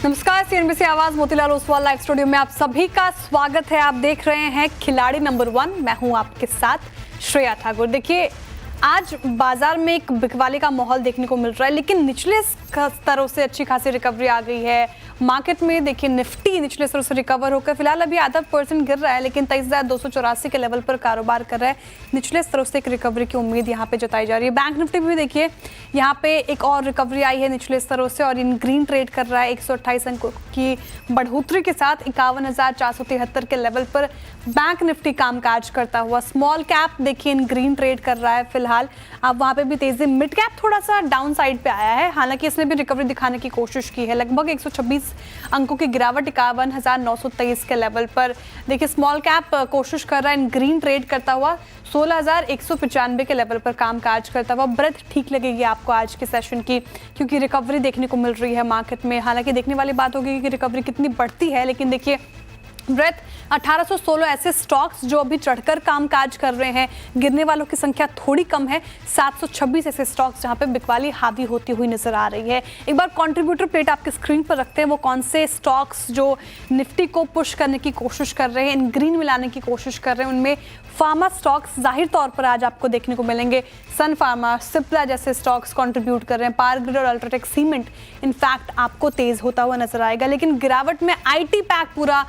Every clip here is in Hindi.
नमस्कार, सीएनबीसी आवाज मोतीलाल ओसवाल लाइव स्टूडियो में आप सभी का स्वागत है। आप देख रहे हैं खिलाड़ी नंबर 1। मैं हूं आपके साथ श्रेया ठाकुर। देखिए, आज बाजार में एक बिकवाली का माहौल देखने को मिल रहा है, लेकिन निचले स्तरों से अच्छी खासी रिकवरी आ गई है मार्केट में। देखिए, निफ्टी निचले स्तरों से रिकवर होकर फिलहाल अभी आधा % गिर रहा है, लेकिन 23,284 के लेवल पर कारोबार कर रहा है। निचले स्तरों से एक रिकवरी की उम्मीद यहाँ पे जताई जा रही है। बैंक निफ्टी भी देखिए, यहाँ पे एक और रिकवरी आई है निचले स्तरों से और इन ग्रीन ट्रेड कर रहा है। 128 अंकों की बढ़ोतरी के साथ 51,473 के लेवल पर बैंक निफ्टी कामकाज करता हुआ। स्मॉल कैप देखिए इन ग्रीन ट्रेड कर रहा है फिलहाल। अब वहां पे भी तेजी। मिड कैप थोड़ा सा डाउन साइड पे आया है, हालांकि इसने भी रिकवरी दिखाने की कोशिश की है। लगभग 126 अंकों की गिरावट 51,923 के लेवल पर। देखिए, स्मॉल कैप कोशिश कर रहा है इन ग्रीन ट्रेड करता हुआ 16,195 के लेवल पर कामकाज करता हुआ। ब्रेथ ठीक लगेगी आपको आज के सेशन की, क्योंकि रिकवरी देखने को मिल रही है मार्केट में। हालांकि देखने वाली बात होगी कि रिकवरी कितनी बढ़ती है, लेकिन देखिए ब्रेथ 1816 ऐसे स्टॉक्स जो अभी चढ़कर कामकाज कर रहे हैं, गिरने वालों की संख्या थोड़ी कम है। 726 ऐसे स्टॉक्स जहां पे बिकवाली हावी होती हुई नजर आ रही है। एक बार कंट्रीब्यूटर प्लेट आपके स्क्रीन पर रखते हैं, वो कौन से स्टॉक्स जो निफ्टी को पुश करने की कोशिश कर रहे हैं, इन ग्रीन में लाने की कोशिश कर रहे हैं। उनमें फार्मा स्टॉक्स जाहिर तौर पर आज आपको देखने को मिलेंगे। सन फार्मा, सिप्ला जैसे स्टॉक्स कंट्रीब्यूट कर रहे हैं। पावर ग्रिड और अल्ट्राटेक सीमेंट इनफैक्ट आपको तेज होता हुआ नजर आएगा। लेकिन गिरावट में आईटी पैक पूरा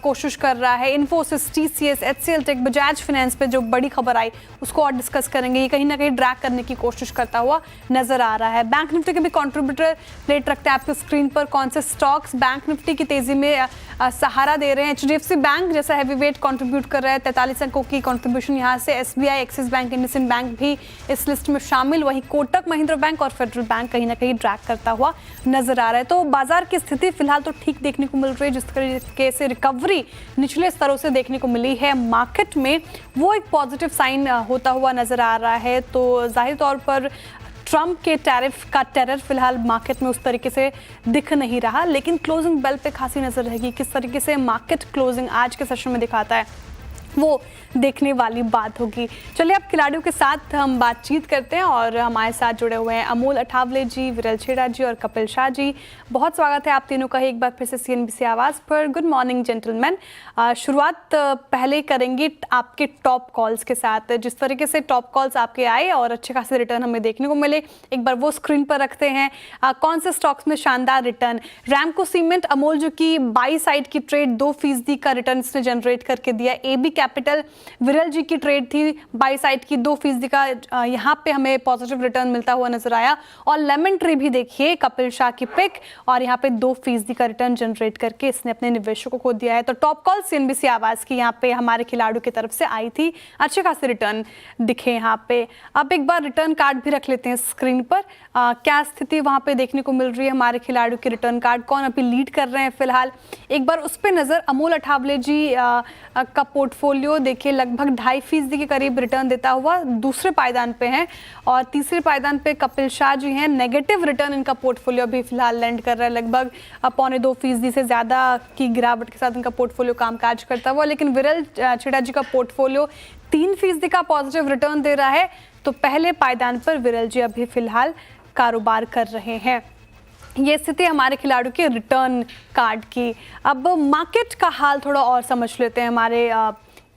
कोशिश कर रहा है। Infosys, TCS, HCL Tech, Bajaj Finance पे जो बड़ी खबर आई उसको और डिस्कस करेंगे। ये कहीं ना कहीं ड्रैग करने की कोशिश करता हुआ नजर आ रहा है। बैंक निफ्टी के भी कंट्रीब्यूटर प्लेट रखते हैं आपके स्क्रीन पर। कौन से स्टॉक्स बैंक निफ्टी की तेजी में सहारा दे रहे हैं। एचडीएफसी बैंक जैसा हैवी वेट कंट्रीब्यूट कर रहा है, 43 अंकों की कंट्रीब्यूशन यहाँ से। SBI, axis bank, IndusInd bank भी इस लिस्ट में शामिल। वहीं कोटक महिंद्रा बैंक और फेडरल बैंक कहीं ना कहीं ड्रैग करता हुआ नजर आ रहा है। तो बाजार की स्थिति फिलहाल तो ठीक देखने को मिल रही है। जिस तरीके से रिकवरी निचले स्तरों से देखने को मिली है मार्केट में, वो एक पॉजिटिव साइन होता हुआ नजर आ रहा है। तो जाहिर तौर पर ट्रंप के टैरिफ का टेरर फिलहाल मार्केट में उस तरीके से दिख नहीं रहा, लेकिन क्लोजिंग बेल पे खासी नजर रहेगी। किस तरीके से मार्केट क्लोजिंग आज के सेशन में दिखाता है, वो देखने वाली बात होगी। चलिए, अब खिलाड़ियों के साथ हम बातचीत करते हैं और हमारे साथ जुड़े हुए हैं अमोल अठावले जी, विरल छेड़ा जी और कपिल शाह जी। बहुत स्वागत है आप तीनों का एक बार फिर से सीएनबीसी आवाज़ पर। Good morning gentleman. शुरुआत पहले करेंगे आपके टॉप कॉल्स के साथ। जिस तरीके से टॉप कॉल्स आपके आए और अच्छे खासे रिटर्न हमें देखने को मिले, एक बार वो स्क्रीन पर रखते हैं। कौन से स्टॉक्स में शानदार रिटर्न। रैमको सीमेंट, अमोल जो कि बाई साइड की ट्रेड 2% का रिटर्न इसने जनरेट करके दिया। एबी कैपिटल, विरल जी की ट्रेड थी बाई साइड की 2% का, यहाँ पे हमें पॉजिटिव रिटर्न मिलता हुआ नजर आया। और लेमन ट्री भी देखिए कपिल शाह की पिक, और यहाँ पे 2% का रिटर्न जनरेट करके इसने अपने निवेशकों को दिया है। तो टॉप कॉल सीएनबीसी आवाज की यहाँ पे हमारे खिलाड़ियों की तरफ से आई थी, अच्छे खासे रिटर्न दिखे यहाँ पे। अब एक बार रिटर्न कार्ड भी रख लेते हैं स्क्रीन पर। क्या स्थिति वहाँ पे देखने को मिल रही है हमारे खिलाड़ियों के रिटर्न कार्ड, कौन अभी लीड कर रहे हैं फिलहाल, एक बार उस पर नजर। अमोल अठावले जी का पोर्टफोलियो देखिए लगभग 2.5% के करीब रिटर्न देता हुआ दूसरे पायदान पे हैं, और तीसरे पायदान पे कपिल शाह जी हैं। नेगेटिव रिटर्न इनका पोर्टफोलियो भी फिलहाल लैंड कर रहा है, लगभग 1.25% से ज़्यादा की गिरावट के साथ इनका पोर्टफोलियो कामकाज करता हुआ। लेकिन विरल छेड़ा जी का पोर्टफोलियो 3% का पॉजिटिव रिटर्न दे रहा है। तो पहले पायदान पर विरल जी अभी फिलहाल कारोबार कर रहे हैं। ये स्थिति हमारे खिलाड़ियों के रिटर्न कार्ड की। अब मार्केट का हाल थोड़ा और समझ लेते हैं हमारे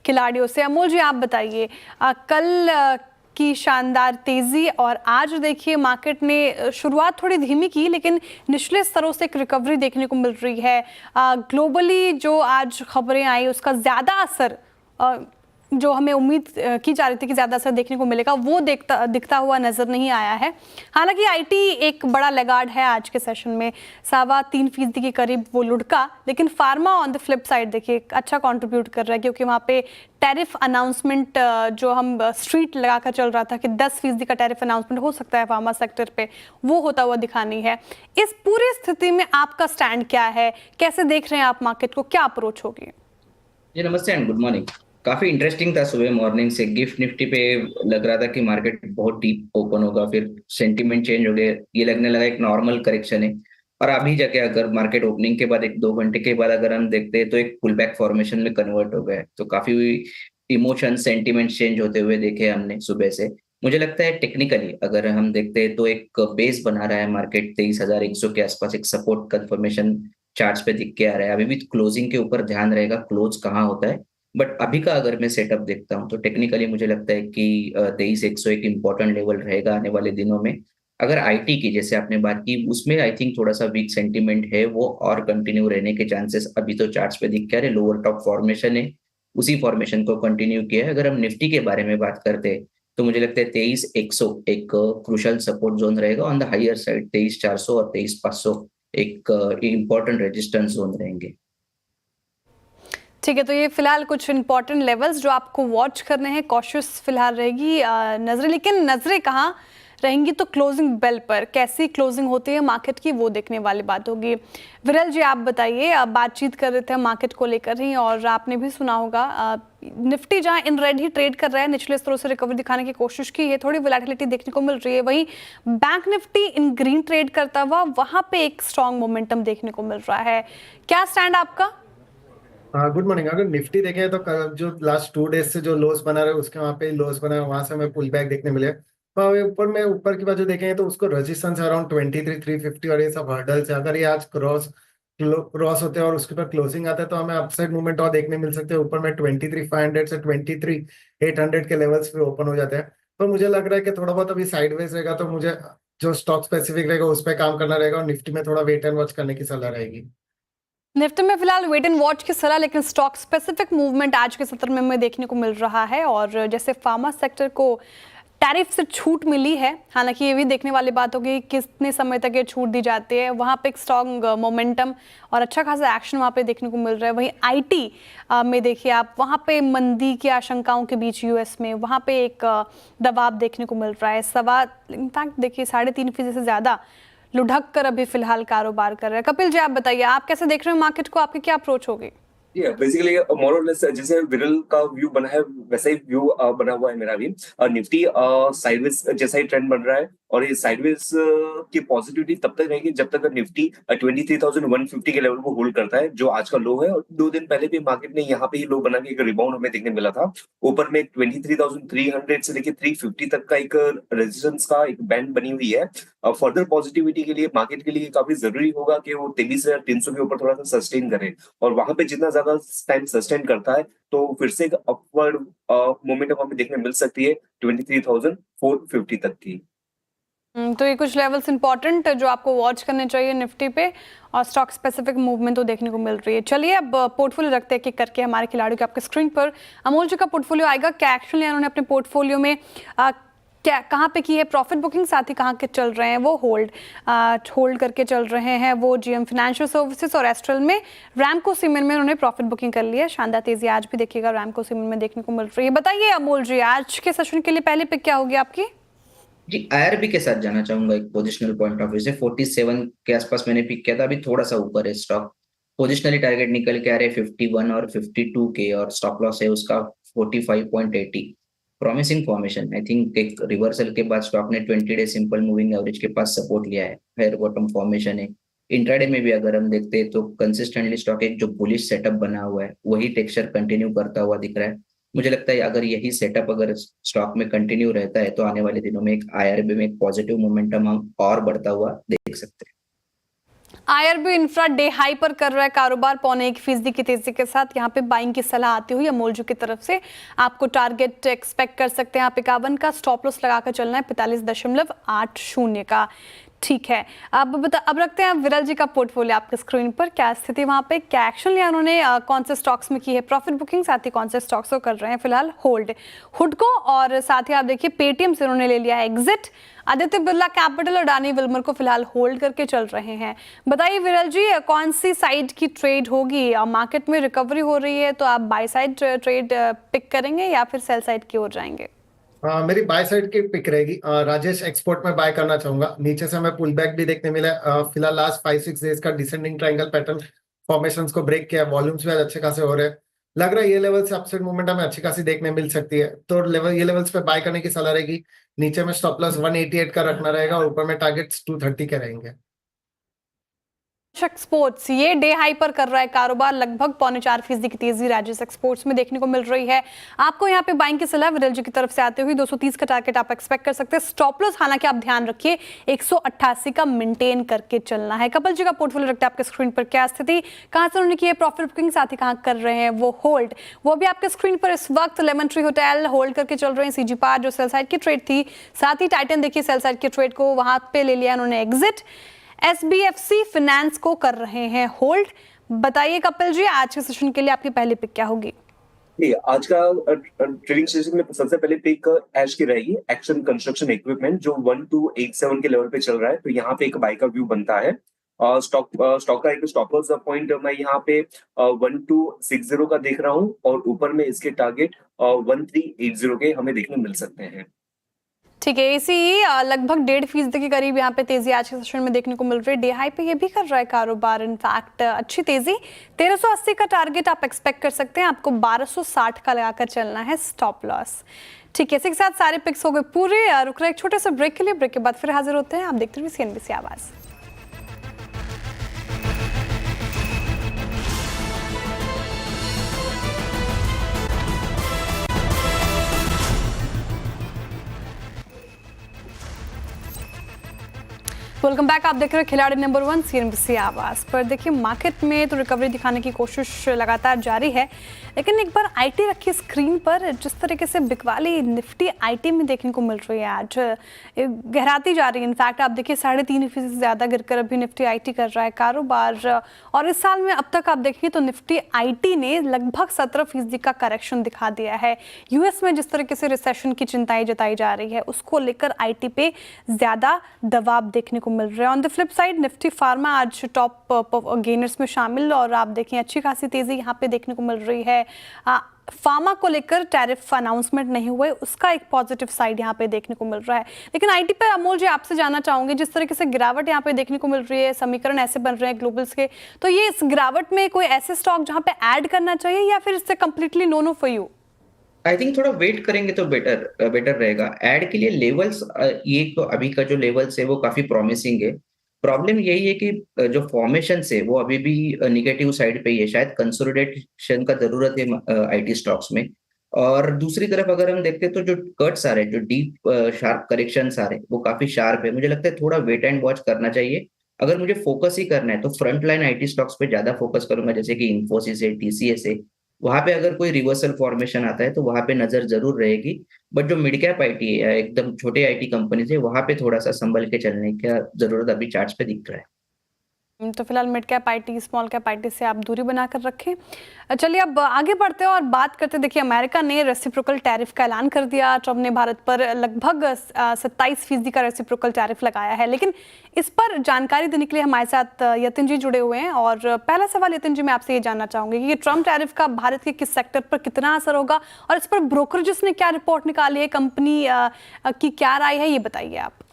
खिलाड़ियों से। अमोल जी, आप बताइए, कल की शानदार तेजी और आज देखिए मार्केट ने शुरुआत थोड़ी धीमी की, लेकिन निचले स्तरों से एक रिकवरी देखने को मिल रही है। ग्लोबली जो आज खबरें आई उसका ज़्यादा असर जो हमें उम्मीद की जा रही थी कि ज़्यादा असर देखने को मिलेगा, वो दिखता हुआ नज़र नहीं आया है। हालांकि आईटी एक बड़ा लेगार्ड है आज के सेशन में, 3.25% के करीब वो लुढ़का। लेकिन pharma on the flip side देखिए अच्छा कंट्रीब्यूट कर रहा है, क्योंकि वहाँ पे टैरिफ अनाउंसमेंट जो हम स्ट्रीट लगाकर चल रहा था कि 10% का टैरिफ अनाउंसमेंट हो सकता है फार्मा सेक्टर पे, वो होता हुआ दिखानी है। इस पूरी स्थिति में आपका स्टैंड क्या है, कैसे देख रहे हैं आप मार्केट को, क्या अप्रोच होगी? जी नमस्ते एंड गुड मॉर्निंग। काफी इंटरेस्टिंग था सुबह मॉर्निंग से। गिफ्ट निफ्टी पे लग रहा था कि मार्केट बहुत डीप ओपन होगा, फिर सेंटीमेंट चेंज हो गया, ये लगने लगा एक नॉर्मल करेक्शन है। और अभी जाके अगर मार्केट ओपनिंग के बाद 1-2 घंटे के बाद अगर हम देखते हैं तो एक पुल बैक फॉर्मेशन में कन्वर्ट हो गया है। तो काफी इमोशन सेंटीमेंट चेंज होते हुए देखे हमने सुबह से। मुझे लगता है टेक्निकली अगर हम देखते हैं तो एक बेस बना रहा है मार्केट 23,100 के आसपास, एक सपोर्ट कंफर्मेशन चार्ट्स पे दिख के आ रहा है। अभी भी क्लोजिंग के ऊपर ध्यान रहेगा, क्लोज कहाँ होता है। बट अभी का अगर मैं सेटअप देखता हूँ तो टेक्निकली मुझे लगता है कि 23,100 एक इम्पोर्टेंट लेवल रहेगा आने वाले दिनों में। अगर आईटी की जैसे आपने बात की, उसमें आई थिंक थोड़ा सा वीक सेंटीमेंट है, वो और कंटिन्यू रहने के चांसेस अभी तो चार्ट्स पे दिख के आ रहे। लोअर टॉप फॉर्मेशन है, उसी फॉर्मेशन को कंटिन्यू किया है। अगर हम निफ्टी के बारे में बात करते हैं तो मुझे लगता है 23,100 एक क्रूशल सपोर्ट जोन रहेगा। ऑन द हायर साइड 23,400 और 23,500 एक इम्पोर्टेंट रेजिस्टेंस जोन रहेंगे। ठीक है, तो ये फिलहाल कुछ इंपॉर्टेंट लेवल्स जो आपको वॉच करने हैं, कॉशियस फिलहाल रहेगी नजरें। लेकिन नजरें कहाँ रहेंगी, तो क्लोजिंग बेल पर कैसी क्लोजिंग होती है मार्केट की, वो देखने वाली बात होगी। विरल जी, आप बताइए, अब बातचीत कर रहे थे मार्केट को लेकर ही, और आपने भी सुना होगा निफ्टी जहां इन रेड ही ट्रेड कर रहा है, निचले स्तरों से रिकवरी दिखाने की कोशिश की है, थोड़ी वोलेटिलिटी देखने को मिल रही है। वहीं बैंक निफ्टी इन ग्रीन ट्रेड करता हुआ, वहां पे एक स्ट्रॉन्ग मोमेंटम देखने को मिल रहा है। क्या स्टैंड आपका? हाँ, गुड मॉर्निंग। अगर निफ्टी देखें तो जो लास्ट 2 डेज से जो लोस बना रहे उसके वहाँ पे लोस बना है, वहां से हमें पुल बैक देखने मिले। तो ऊपर की बाजू देखें तो उसको रेजिस्टेंस अराउंड 23,350 और ये सब हर्डल्स है। अगर ये आज क्रॉस होते हैं और उसके ऊपर क्लोजिंग आता है तो हमें अपसाइड मूवमेंट और देखने मिल सकते हैं। ऊपर में 23,500 से 23,800 के लेवल्स पे ओपन हो जाते हैं। तो मुझे लग रहा है कि थोड़ा बहुत अभी साइडवेज रहेगा, तो मुझे जो स्टॉक स्पेसिफिक रहेगा उस पर काम करना रहेगा, और निफ्टी में थोड़ा वेट एंड वॉच करने की सलाह रहेगी। निफ्टी में फिलहाल वेट एंड वॉच की सलाह, लेकिन स्टॉक स्पेसिफिक मूवमेंट आज के सत्र में हमें देखने को मिल रहा है। और जैसे फार्मा सेक्टर को टैरिफ से छूट मिली है, हालांकि ये भी देखने वाली बात होगी कितने समय तक ये छूट दी जाती है। वहाँ पे एक स्ट्रॉन्ग मोमेंटम और अच्छा खासा एक्शन वहाँ पे देखने को मिल रहा है। वहीं आईटी में देखिए आप, वहाँ पे मंदी की आशंकाओं के बीच यूएस में वहाँ पे एक दबाव देखने को मिल रहा है। इनफैक्ट देखिए 3.5% से ज़्यादा लुढ़क कर अभी फिलहाल कारोबार कर रहा है। कपिल जी, आप बताइए, आप कैसे देख रहे हो मार्केट को, आपकी क्या अप्रोच होगी? बेसिकली मोर और लेस जैसे विरल का व्यू बना है वैसा ही व्यू बना हुआ है मेरा भी। निफ्टी साइडवेज जैसा ही ट्रेंड बन रहा है, और ये साइडवेज की पॉजिटिविटी तब तक रहेगी जब तक निफ्टी 23,150 के लेवल को होल्ड करता है, जो आज का लो है। और 2 दिन पहले भी मार्केट ने यहाँ पे ही लो बना के एक रिबाउंड हमें देखने मिला था। ऊपर में 23,300 से लेकर 350 तक का एक रेजिस्टेंस का एक बैंड बनी हुई है। फर्दर पॉजिटिविटी के लिए मार्केट के लिए काफी जरूरी होगा कि वो 23,300 के ऊपर थोड़ा सा सस्टेन करे, और वहां पे जितना ज्यादा टाइम सस्टेन करता है तो फिर से एक अपवर्ड मोमेंटम हमें देखने मिल सकती है 23,450 तक की। तो ये कुछ लेवल्स इंपॉर्टेंट जो आपको वॉच करने चाहिए निफ्टी पे, और स्टॉक स्पेसिफिक मूवमेंट तो देखने को मिल रही है। चलिए अब पोर्टफोलियो रखते हैं कि करके हमारे खिलाड़ियों के आपके स्क्रीन पर अमोल जी का पोर्टफोलियो आएगा। क्या एक्शन लिया उन्होंने अपने पोर्टफोलियो में, क्या कहाँ पे की है प्रॉफिट बुकिंग, साथ ही कहाँ के चल रहे हैं वो होल्ड करके चल रहे हैं वो जीएम फाइनेंशियल सर्विसेज और एस्ट्रल में। रैमको सीमेंट में उन्होंने प्रॉफिट बुकिंग कर लिया है। शानदार तेजी आज भी देखिएगा रैमको सीमेंट में देखने को मिल रही है। बताइए अमोल जी, आज के सेशन के लिए पहले पिक क्या होगी आपकी? जी, आईआरबी के साथ जाना चाहूंगा। एक पोजिशनल पॉइंट ऑफ व्यू से 47 के आसपास मैंने पिक किया था, अभी थोड़ा सा ऊपर है स्टॉक। पोजिशनली टारगेट निकल के आ रहे 51 और 52 के, और स्टॉप लॉस है उसका 45.80। Promising formation. आई थिंक एक रिवर्सल के बाद स्टॉक ने 20 डे सिंपल मूविंग एवरेज के पास सपोर्ट लिया है, हायर बॉटम फॉर्मेशन है। इंट्राडे में भी अगर हम देखते हैं तो कंसिस्टेंटली स्टॉक एक जो बुलिश सेटअप बना हुआ है वही टेक्सचर कंटिन्यू करता हुआ दिख रहा है। मुझे लगता है अगर यही सेटअप अगर स्टॉक में कंटिन्यू रहता है तो आने वाले दिनों में एक आईआरबी में एक पॉजिटिव मोमेंटम हम और बढ़ता हुआ देख सकते हैं। आईआरबी इंफ्रा डे हाई पर कर रहा है कारोबार, 0.25% की तेजी के साथ। यहाँ पे बाइंग की सलाह आती हुई अमोल जी की तरफ से। आपको टारगेट एक्सपेक्ट कर सकते हैं आप 51 का, स्टॉप लॉस लगाकर चलना है 45.80 का। ठीक है, अब रखते हैं विरल जी का पोर्टफोलियो आपके स्क्रीन पर। क्या स्थिति वहाँ पे, क्या एक्शन लिया उन्होंने, कौन से स्टॉक्स में की है प्रॉफिट बुकिंग, साथ ही कौन से स्टॉक्स को कर रहे हैं फिलहाल होल्ड हुडको, और साथ ही आप देखिए पेटीएम से उन्होंने ले लिया है एग्जिट। आदित्य बिरला कैपिटल और अडानी विल्मर को फिलहाल होल्ड करके चल रहे हैं। बताइए विरल जी, कौन सी साइड की ट्रेड होगी? मार्केट में रिकवरी हो रही है तो आप बाय साइड ट्रेड पिक करेंगे या फिर सेल साइड की ओर जाएंगे? मेरी बाय साइड की पिक रहेगी। राजेश एक्सपोर्ट में बाय करना चाहूंगा। नीचे से हमें पुल बैक भी देखने मिला है। फिलहाल लास्ट 5-6 डेज का डिसेंडिंग ट्रायंगल पैटर्न फॉर्मेशंस को ब्रेक किया, वॉल्यूम्स भी आज अच्छे खासे हो रहे हैं। लग रहा है ये लेवल से अपसाइड मूवमेंट हमें अच्छी खासी देखने मिल सकती है, तो ये लेवल्स पे बाय करने की सलाह रहेगी। नीचे में स्टॉप लॉस 188 का रखना रहेगा और ऊपर में टारगेट्स 230 के रहेंगे। एक्सपोर्ट्स ये डे हाई पर कर रहा है कारोबार, लगभग 4.25% की तेजी राजेश एक्सपोर्ट्स में देखने को मिल रही है। आपको यहाँ पे बाइंग की सलाह विरल जी की तरफ से आते हुए 230 का टारगेट आप एक्सपेक्ट कर सकते हैं। स्टॉप लॉस हालांकि आप ध्यान रखिए 188 का मेंटेन करके चलना है। कपिल जी का पोर्टफोलियो रखते हैं आपके स्क्रीन पर, क्या स्थिति, कहां से उन्होंने की प्रॉफिट बुकिंग, साथ ही कहां कर रहे हैं वो होल्ड, वो भी आपके स्क्रीन पर इस वक्त। लेमन ट्री होटल होल्ड करके चल रहे हैं। सीजी पार जो सेल साइड की ट्रेड थी, साथ ही टाइटन देखिए सेल साइड की ट्रेड को वहां पे ले लिया उन्होंने एग्जिट। SBFC फाइनेंस को कर रहे हैं होल्ड। बताइए कपिल जी, आज के सेशन के लिए आपकी पहली पिक क्या होगी? आज का ट्रेडिंग सेशन में सबसे पहले पिक ऐश की रहेगी, एक्शन कंस्ट्रक्शन इक्विपमेंट, जो 1287 के लेवल पे चल रहा है, तो यहाँ पे एक बाय का व्यू बनता है। स्टॉक का एक स्टॉप लॉस पॉइंट मैं यहाँ पे 1260 का देख रहा हूँ, और ऊपर में इसके टारगेट 1380 के हमें देखने मिल सकते हैं। ठीक है, इसी लगभग 1.5% के करीब यहाँ पे तेजी आज के सेशन में देखने को मिल रही है। डे हाई पे ये भी कर रहा है कारोबार, इनफैक्ट अच्छी तेजी। 1380 का टारगेट आप एक्सपेक्ट कर सकते हैं, आपको 1260 का लगाकर चलना है स्टॉप लॉस। ठीक है, इसी के साथ सारे पिक्स हो गए पूरे। रुक रहे एक छोटे से ब्रेक के लिए, ब्रेक के बाद फिर हाजिर होते हैं। आप देखते रहिए CNBC आवाज। वेलकम बैक, आप देख रहे हैं खिलाड़ी नंबर 1 CNBC आवाज पर। देखिए मार्केट में तो रिकवरी दिखाने की कोशिश लगातार जारी है, लेकिन एक बार आईटी रखी स्क्रीन पर, जिस तरीके से बिकवाली निफ्टी आईटी में देखने को मिल रही है आज गहराती जा रही है। इनफैक्ट आप देखिए 3.5% से ज्यादा गिरकर अभी निफ्टी आईटी कर रहा है कारोबार। और इस साल में अब तक आप देखिए तो निफ्टी आईटी ने लगभग 17% का करेक्शन दिखा दिया है। यूएस में जिस तरीके से रिसेशन की चिंताएं जताई जा रही है, उसको लेकर आईटी पे ज्यादा दबाव देखने को मिल रहा है। On the flip side Nifty pharma आज टॉप गेनर्स में शामिल, और आप देखें अच्छी खासी तेजी यहाँ पे देखने को मिल रही है। फार्मा को लेकर टैरिफ अनाउंसमेंट नहीं हुए, उसका एक पॉजिटिव साइड यहाँ पे देखने को मिल रहा है। लेकिन आईटी पर अमोल जी आपसे जानना चाहूंगी, जिस तरीके से गिरावट यहाँ पे देखने को मिल रही है, समीकरण ऐसे बन रहे हैं ग्लोबल्स के, तो ये इस गिरावट में कोई ऐसे स्टॉक जहाँ पे ऐड करना चाहिए, या फिर इससे completely no for you? I think थोड़ा वेट करेंगे तो बेटर रहेगा। ऐड के लिए लेवल्स, ये तो अभी का जो लेवल्स है वो काफी प्रॉमिसिंग है। प्रॉब्लम यही है कि जो फॉर्मेशन है वो अभी भी निगेटिव साइड पे ही है, शायद कंसोलिडेशन का जरूरत है आईटी स्टॉक्स में। और दूसरी तरफ अगर हम देखते हैं तो जो कट्स आ रहे हैं, जो डीप शार्प करेक्शंस आ रहे हैं, वो काफी शार्प है। मुझे लगता है थोड़ा वेट एंड वॉच करना चाहिए। अगर मुझे फोकस ही करना है तो फ्रंट लाइन आईटी स्टॉक्स पे ज्यादा फोकस करूंगा, जैसे कि इंफोसिस है, TCS है। वहां पे अगर कोई रिवर्सल फॉर्मेशन आता है तो वहां पे नजर जरूर रहेगी। बट जो मिड कैप आईटी है या एकदम छोटे आईटी कंपनीज है, वहां पे थोड़ा सा संभल के चलने की जरूरत अभी चार्ट्स पे दिख रहा है। तो फिलहाल mid cap IT, small cap IT से आप दूरी बनाकर रखें। चलिए अब आगे बढ़ते हैं और बात करते हैं। देखिए अमेरिका ने रेसिप्रोकल टैरिफ का ऐलान कर दिया। ट्रम्प ने भारत पर लगभग 27% का रेसिप्रोकल टैरिफ लगाया है। लेकिन इस पर जानकारी देने के लिए हमारे साथ यतिन जी जुड़े हुए हैं, और पहला सवाल यतिन जी मैं आपसे ये जानना चाहूंगी कि ट्रम्प टैरिफ का भारत के किस सेक्टर पर कितना असर होगा, और इस पर ब्रोकरेजेस ने क्या रिपोर्ट निकाली है, कंपनी की क्या राय है, ये बताइए आप।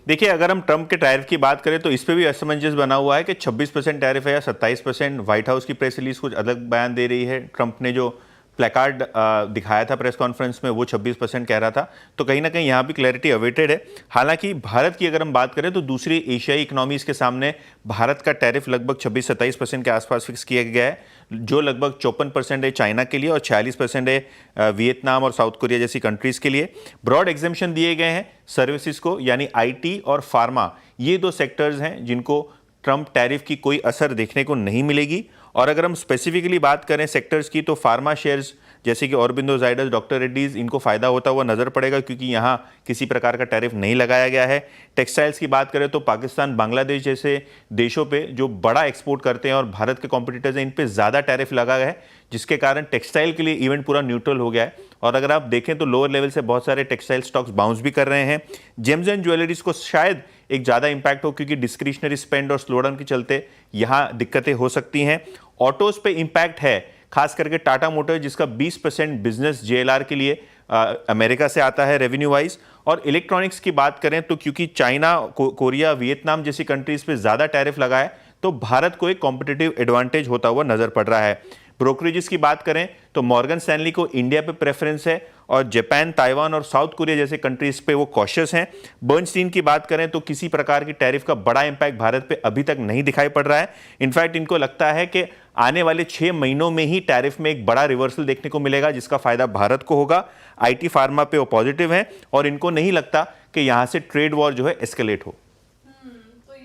देखिए अगर हम ट्रम्प के टैरिफ की बात करें तो इस पे भी असमंजस बना हुआ है कि 26% टैरिफ है या 27%। व्हाइट हाउस की प्रेस रिलीज कुछ अलग बयान दे रही है। ट्रम्प ने जो प्लेकार्ड दिखाया था प्रेस कॉन्फ्रेंस में वो 26% कह रहा था, तो कहीं ना कहीं यहाँ भी क्लैरिटी अवेटेड है। हालांकि भारत की अगर हम बात करें तो दूसरी एशियाई इकोनॉमीज के सामने भारत का टैरिफ लगभग 26-27% के आसपास फिक्स किया गया है, जो लगभग 54% है चाइना के लिए और 46% है वियतनाम और साउथ कोरिया जैसी कंट्रीज़ के लिए। ब्रॉड एग्जेम्पशन दिए गए हैं सर्विसेज को, यानी आईटी और फार्मा, ये दो सेक्टर्स हैं जिनको ट्रम्प टैरिफ की कोई असर देखने को नहीं मिलेगी। और अगर हम स्पेसिफिकली बात करें सेक्टर्स की, तो फार्मा शेयर्स जैसे कि ऑरबिंदो, जाइडस, डॉक्टर रेड्डीज, इनको फायदा होता हुआ नजर पड़ेगा क्योंकि यहाँ किसी प्रकार का टैरिफ नहीं लगाया गया है। टेक्सटाइल्स की बात करें तो पाकिस्तान, बांग्लादेश जैसे देशों पे जो बड़ा एक्सपोर्ट करते हैं और भारत के कॉम्पिटिटर्स हैं, इन पे ज़्यादा टैरिफ लगा है, जिसके कारण टेक्सटाइल के लिए इवेंट पूरा न्यूट्रल हो गया है। और अगर आप देखें तो लोअर लेवल से बहुत सारे टेक्सटाइल स्टॉक्स बाउंस भी कर रहे हैं। जेम्स एंड ज्वेलरीज को शायद एक ज़्यादा इंपैक्ट हो क्योंकि डिस्क्रिशनरी स्पेंड और स्लोडाउन के चलते यहाँ दिक्कतें हो सकती हैं। ऑटोज पे इंपैक्ट है, खास करके टाटा मोटर जिसका 20% बिजनेस JLR के लिए अमेरिका से आता है रेवेन्यू वाइज। और इलेक्ट्रॉनिक्स की बात करें तो क्योंकि चाइना, कोरिया, वियतनाम जैसी कंट्रीज पे ज़्यादा टैरिफ लगा है, तो भारत को एक कॉम्पिटिटिव एडवांटेज होता हुआ नजर पड़ रहा है। ब्रोकरेजेस की बात करें तो मॉर्गन स्टैनली को इंडिया पे प्रेफरेंस है और जापान, ताइवान और साउथ कोरिया जैसे कंट्रीज पे वो कॉशियस हैं। बर्नस्टीन की बात करें तो किसी प्रकार की टैरिफ का बड़ा इंपैक्ट भारत पे अभी तक नहीं दिखाई पड़ रहा है। इनफैक्ट इनको लगता है कि आने वाले 6 महीनों में ही टैरिफ में एक बड़ा रिवर्सल देखने को मिलेगा जिसका फायदा भारत को होगा। आईटी फार्मा पे वो पॉजिटिव हैं और इनको नहीं लगता कि यहां से ट्रेड वॉर जो है एस्केलेट हो।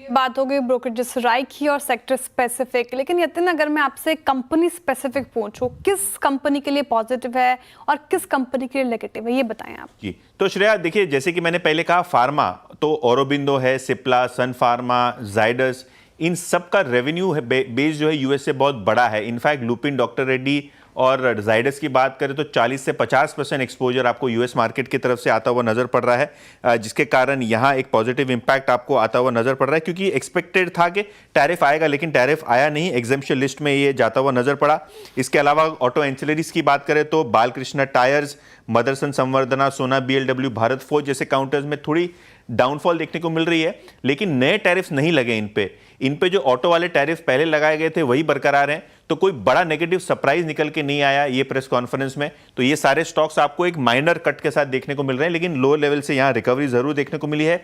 बात हो गई ब्रोकरेज राय की और सेक्टर स्पेसिफिक, लेकिन यतिन अगर मैं आपसे कंपनी स्पेसिफिक पूछूं, किस कंपनी के लिए पॉजिटिव है और किस कंपनी के लिए नेगेटिव है, ये बताएं आप जी। तो श्रेया देखिए, जैसे कि मैंने पहले कहा, फार्मा तो औरोबिंदो है, सिप्ला, सन फार्मा, जाइडस, इन सब का रेवेन्यू है बेस जो है यूएस से बहुत बड़ा है। इनफैक्ट लुपिन, डॉक्टर रेड्डी और जाइडस की बात करें तो 40 से 50% एक्सपोजर आपको यूएस मार्केट की तरफ से आता हुआ नजर पड़ रहा है, जिसके कारण यहाँ एक पॉजिटिव इंपैक्ट आपको आता हुआ नजर पड़ रहा है, क्योंकि एक्सपेक्टेड था कि टैरिफ आएगा लेकिन टैरिफ आया नहीं, एग्जेम्पशन लिस्ट में ये जाता हुआ नजर पड़ा। इसके अलावा ऑटो एंसिलरीज की बात करें तो बालकृष्ण टायर्स, मदरसन संवर्धना, सोना बीएलडब्ल्यू, भारत फोर्ज जैसे काउंटर्स में थोड़ी डाउनफॉल देखने को मिल रही है, लेकिन नए टैरिफ्स नहीं लगे इन पे जो ऑटो वाले टैरिफ पहले लगाए गए थे वही बरकरार हैं। तो कोई बड़ा नेगेटिव सरप्राइज निकल के नहीं आया ये प्रेस कॉन्फ्रेंस में। तो ये सारे स्टॉक्स आपको एक माइनर कट के साथ देखने को मिल रहे हैं, लेकिन लो लेवल से यहाँ रिकवरी जरूर देखने को मिली है।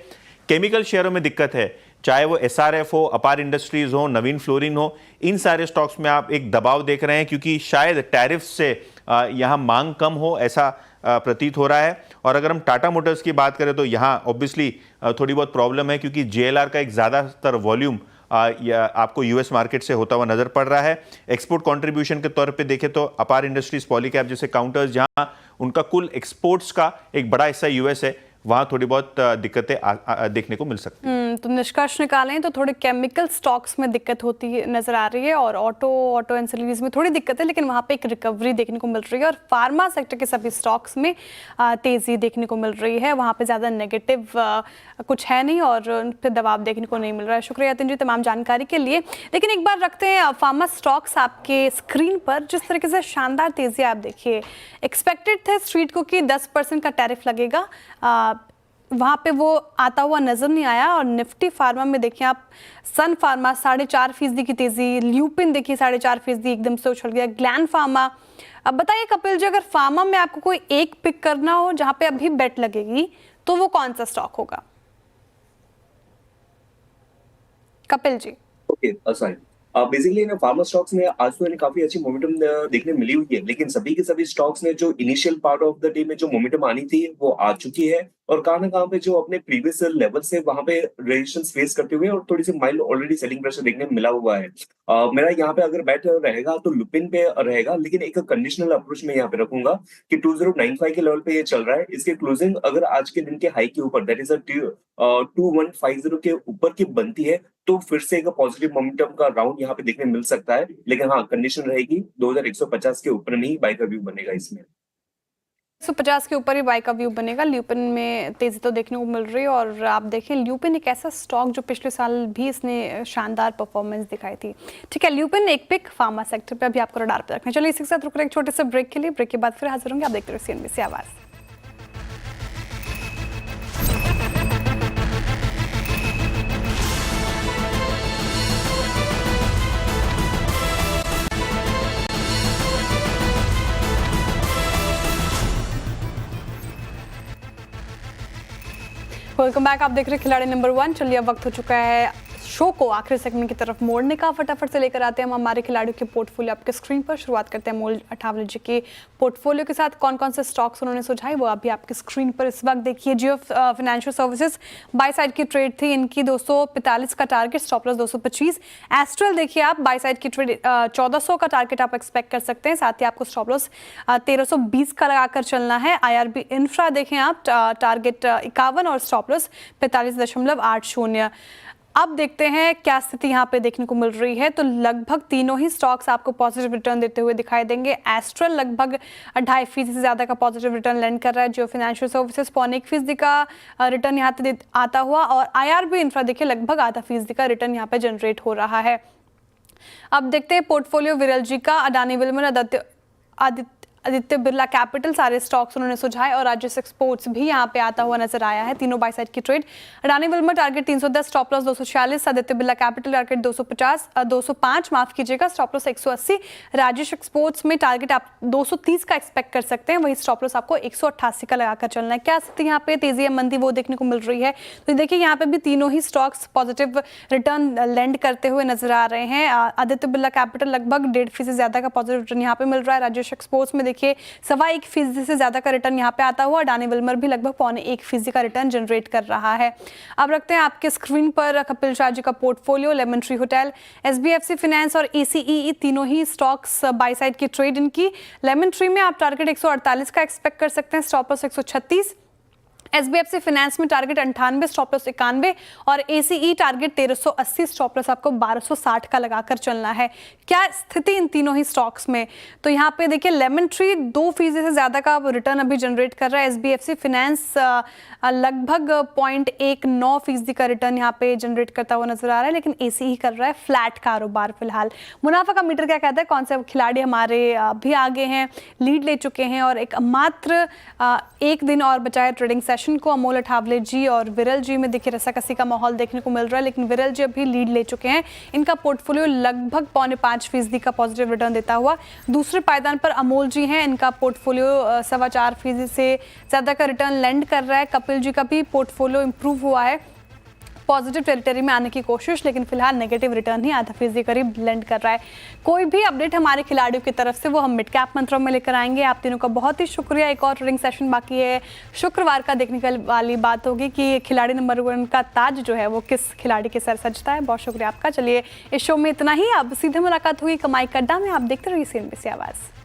केमिकल शेयरों में दिक्कत है, चाहे वो एसआरएफ हो, अपार इंडस्ट्रीज हो, नवीन फ्लोरिन हो, इन सारे स्टॉक्स में आप एक दबाव देख रहे हैं क्योंकि शायद टैरिफ से यहाँ मांग कम हो ऐसा प्रतीत हो रहा है। और अगर हम टाटा मोटर्स की बात करें तो यहाँ ऑब्वियसली थोड़ी बहुत प्रॉब्लम है क्योंकि जेएलआर का एक ज़्यादातर वॉल्यूम आपको यूएस मार्केट से होता हुआ नजर पड़ रहा है। एक्सपोर्ट कंट्रीब्यूशन के तौर पे देखें तो अपार इंडस्ट्रीज, पॉलीकैब जैसे काउंटर्स जहां उनका कुल एक्सपोर्ट्स का एक बड़ा हिस्सा यूएस है, वहां थोड़ी बहुत दिक्कतें देखने को मिल सकती हैं। तो निष्कर्ष निकालें तो थोड़े केमिकल स्टॉक्स में दिक्कत होती नजर आ रही है और ऑटो एंसिलरीज में थोड़ी दिक्कत है, लेकिन वहां पे एक रिकवरी देखने को मिल रही है और फार्मा सेक्टर के सभी स्टॉक्स में तेजी देखने को मिल रही है। वहां पे ज़्यादा नेगेटिव कुछ है नहीं और उन पर दबाव देखने को नहीं मिल रहा है। शुक्रिया यतिन जी तमाम जानकारी के लिए। लेकिन एक बार रखते हैं फार्मा स्टॉक्स आपके स्क्रीन पर, जिस तरीके से शानदार तेजी आप देखिए, एक्सपेक्टेड थे स्ट्रीट को कि 10% का टैरिफ लगेगा, वहाँ पे वो आता हुआ नजर नहीं आया। और निफ्टी फार्मा में देखिए आप, सन फार्मा 4.5% की तेजी, ल्यूपिन देखिए 4.5% एकदम से उछल गया, ग्लैंड फार्मा। अब बताइए कपिल जी, अगर फार्मा में आपको कोई एक पिक करना हो जहाँ पे अभी बेट लगेगी तो वो कौन सा स्टॉक होगा? Kapil ji. Okay, sorry. Basically ना फार्मा स्टॉक्स में आज तो काफी अच्छी मोमेंटम देखने मिली हुई है, लेकिन सभी के सभी स्टॉक्स ने जो initial part of the day में जो मोमेंटम आनी थी वो आ चुकी है और कहां ना कहां पे जो अपने प्रीवियस लेवल से वहां पे रेजिस्टेंस फेस करते हुए और थोड़ी सी माइल्ड ऑलरेडी सेलिंग प्रेशर देखने में मिला हुआ है। मेरा यहाँ पे अगर बैट रहेगा तो लुपिन पे रहेगा, लेकिन एक कंडीशनल अप्रोच में यहाँ पे रखूंगा कि 2095 के लेवल पे ये चल रहा है, इसके क्लोजिंग अगर आज के दिन के हाई के ऊपर दैट इज 2150 के ऊपर की बनती है तो फिर से एक पॉजिटिव मोमेंटम का राउंड यहाँ पे देखने मिल सकता है। लेकिन हाँ, कंडीशन रहेगी 2150 के ऊपर में ही बाय का व्यू बनेगा। इसमें 150 के ऊपर ही बाय का व्यू बनेगा। ल्यूपिन में तेजी तो देखने को मिल रही है और आप देखें ल्यूपिन एक ऐसा स्टॉक जो पिछले साल भी इसने शानदार परफॉर्मेंस दिखाई थी। ठीक है, ल्यूपिन एक पिक फार्मा सेक्टर पे अभी आपको रडार पे रखना। चलिए इसी के साथ रुक रहे एक छोटे से ब्रेक के लिए, ब्रेक के बाद फिर हाजिर होंगे। आप देखते रहिए सीएनबीसी आवाज़। वेलकम बैक, आप देख रहे हैं खिलाड़ी नंबर 1। चलिए अब वक्त हो चुका है शो को आखिरी सेगमेंट की तरफ मोड़ने का। फटाफट से लेकर आते हैं हम हमारे खिलाड़ियों के पोर्टफोलियो आपके स्क्रीन पर। शुरुआत करते हैं मोल अठावले जी के पोर्टफोलियो के साथ। कौन कौन से स्टॉक्स उन्होंने सुझाए वो अभी आपके स्क्रीन पर इस वक्त देखिए। जियो फाइनेंशियल सर्विसेज बाय साइड की ट्रेड थी, इनकी 245 का टारगेट, स्टॉप लॉस 225। एस्ट्रल देखिए आप, बाय साइड की ट्रेड 1400 का टारगेट आप एक्सपेक्ट कर सकते हैं, साथ ही आपको स्टॉप लॉस 1320 का लगाकर चलना है। IRB इंफ्रा देखें आप, टारगेट 51 और स्टॉप लॉस 45.80। अब देखते हैं क्या स्थिति यहाँ पे देखने को मिल रही है। तो लगभग तीनों ही स्टॉक्स आपको पॉजिटिव रिटर्न देते हुए दिखाई देंगे। एस्ट्रल लगभग 2.5% से ज़्यादा का पॉजिटिव रिटर्न लैंड कर रहा है। जियो फाइनेंशियल सर्विसेज 0.25% का रिटर्न यहाँ पे आता हुआ और IRB इंफ्रा देखिए लगभग 0.5% का रिटर्न यहाँ पे जनरेट हो रहा है। अब देखते हैं पोर्टफोलियो विरल जी का। अडानी विल्मर, आदित्य बिरला कैपिटल, सारे स्टॉक्स उन्होंने सुझाए और राजेश एक्सपोर्ट्स भी यहाँ पे आता हुआ नजर आया है। तीनों बाय साइड की trade. Adani Wilmer target 310, stop loss 246, Aditya Birla capital target 205 माफ कीजिएगा, स्टॉप लॉस 180। राजेश एक्सपोर्ट्स में टारगेट आप 230 का एक्सपेक्ट कर सकते हैं, वही स्टॉप लॉस आपको 188 का लगाकर चलना है। क्या स्थिति यहाँ पे तेजी या मंदी वो देखने को मिल रही है? तो देखिए यहाँ पे भी तीनों ही स्टॉक्स पॉजिटिव रिटर्न लेंड करते हुए नजर आ रहे हैं। आदित्य बिरला कैपिटल लगभग 1.5% से ज्यादा का पॉजिटिव रिटर्न यहाँ पे मिल रहा है। राजेश एक्सपोर्ट्स में देखिए 1.25% से ज्यादा का रिटर्न यहाँ पे आता हुआ। अडानी विल्मर भी लगभग 0.25% का रिटर्न जनरेट कर रहा है। अब रखते हैं आपके स्क्रीन पर कपिल शाह जी का portfolio. Lemon tree hotel, SBFC finance और ACE तीनों ही स्टॉक्स बाय साइड की ट्रेड इनकी। लेमन ट्री में आप टारगेट 148 का एक्सपेक्ट कर सकते हैं, स्टॉप लॉस 136। SBFC फाइनेंस में टारगेट 98, स्टॉप लॉस 91 और ACE टारगेट 1380, स्टॉप लॉस आपको 1260 का लगाकर चलना है। क्या स्थिति इन तीनों ही स्टॉक्स में? तो यहाँ पे देखिए लेमन ट्री 2% से ज्यादा का रिटर्न अभी जनरेट कर रहा है। SBFC फाइनेंस लगभग 0.19% का रिटर्न यहाँ पे जनरेट करता हुआ नजर आ रहा है, लेकिन ACE कर रहा है फ्लैट कारोबार फिलहाल। मुनाफा का मीटर क्या कहता है? कौन से खिलाड़ी हमारे भी आगे हैं, लीड ले चुके हैं और एक मात्र एक दिन और बचा है ट्रेडिंग सेशन को। अमोल अठावले जी और विरल जी में देखिए रस्साकसी का माहौल देखने को मिल रहा है, लेकिन विरल जी अभी लीड ले चुके हैं। इनका पोर्टफोलियो लगभग 0.5% का पॉजिटिव रिटर्न देता हुआ। दूसरे पायदान पर अमोल जी हैं, इनका पोर्टफोलियो 4.25% से ज्यादा का रिटर्न लैंड कर रहा है। कपिल जी का भी पोर्टफोलियो इंप्रूव हुआ है, पॉजिटिव टेरिटरी में आने की कोशिश, लेकिन फिलहाल नेगेटिव रिटर्न ही 0.5% करीब ब्लेंड कर रहा है। कोई भी अपडेट हमारे खिलाड़ियों की तरफ से वो हम मिड कैप मंत्रों में लेकर आएंगे। आप तीनों का बहुत ही शुक्रिया। एक और ट्रेडिंग सेशन बाकी है, शुक्रवार का देखने वाली बात होगी कि खिलाड़ी नंबर 1 का ताज जो है वो किस खिलाड़ी के सर सजता है। बहुत शुक्रिया आपका। चलिए इस शो में इतना ही, अब सीधे मुलाकात हुई कमाई का अड्डा में। आप देखते रहिए CNBC आवाज़।